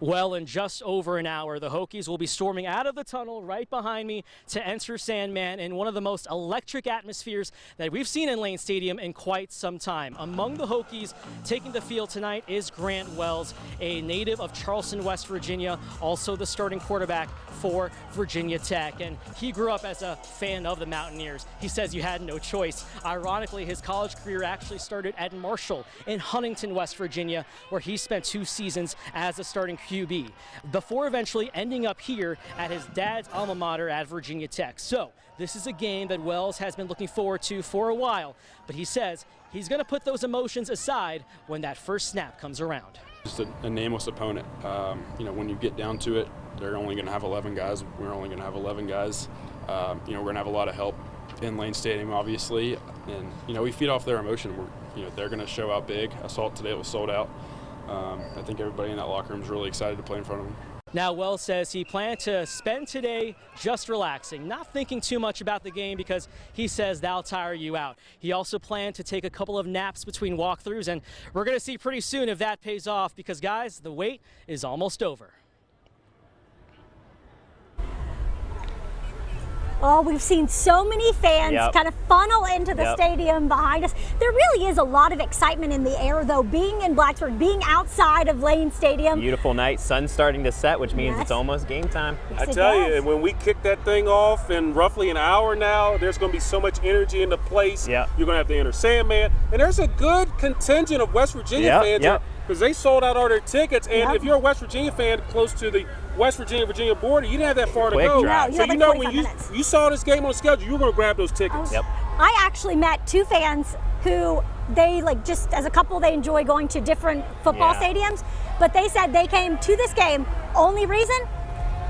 Well, in just over an hour, the Hokies will be storming out of the tunnel right behind me to enter Sandman in one of the most electric atmospheres that we've seen in Lane Stadium in quite some time. Among the Hokies taking the field tonight is Grant Wells, a native of Charleston, West Virginia, also the starting quarterback for Virginia Tech. And he grew up as a fan of the Mountaineers. He says you had no choice. Ironically, his college career actually started at Marshall in Huntington, West Virginia, where he spent 2 seasons as a starting QB, before eventually ending up here at his dad's alma mater at Virginia Tech. So this is a game that Wells has been looking forward to for a while, but he says he's going to put those emotions aside when that first snap comes around. Just a nameless opponent. When you get down to it, they're only going to have 11 guys. We're only going to have 11 guys. We're going to have a lot of help in Lane Stadium, obviously, and we feed off their emotion. They're going to show out big. I saw it today; it was sold out. I think everybody in that locker room is really excited to play in front of them. Now, Wells says he planned to spend today just relaxing, not thinking too much about the game because he says that'll tire you out. He also planned to take a couple of naps between walkthroughs, and we're going to see pretty soon if that pays off because, guys, the wait is almost over. Oh, we've seen so many fans kind of funnel into the stadium behind us. There really is a lot of excitement in the air, though, being in Blacksburg, being outside of Lane Stadium. Beautiful night, sun's starting to set, which means it's almost game time. Yes, I tell you, when we kick that thing off in roughly an hour now, there's going to be so much energy in the place. You're going to have to enter Sandman. And there's a good contingent of West Virginia fans here because they sold out all their tickets. And if you're a West Virginia fan close to the West Virginia border, you didn't have that far to go. Drive. So when you saw this game on the schedule, you were going to grab those tickets. I actually met 2 fans who they just as a couple they enjoy going to different football stadiums, but they said they came to this game only reason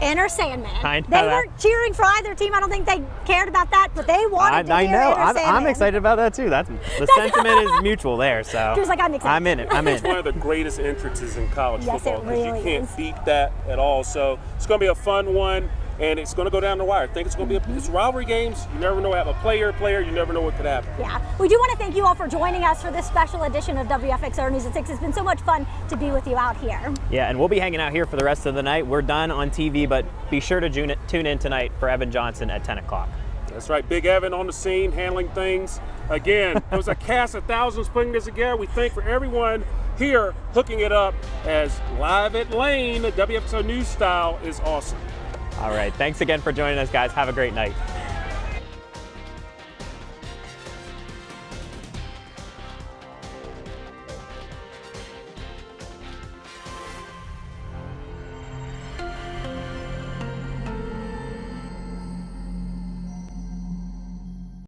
enter Sandman. They weren't cheering for either team. I don't think they cared about that, but they wanted to hear enter Sandman. I'm excited about that too. The sentiment is mutual there. So he was like, I'm excited. I'm in it. It's one of the greatest entrances in college football because really you can't beat that at all. So it's going to be a fun one. And it's going to go down the wire. I think it's going to be it's rivalry games. You never know. Have a player, you never know what could happen. Yeah. We do want to thank you all for joining us for this special edition of WFXR News at 6. It's been so much fun to be with you out here. Yeah, and we'll be hanging out here for the rest of the night. We're done on TV, but be sure to tune in tonight for Evan Johnson at 10 o'clock. That's right. Big Evan on the scene, handling things. Again, it was a cast of thousands putting this together. We thank for everyone here hooking it up as live at Lane, the WFXR News style is awesome. All right. Thanks again for joining us, guys. Have a great night.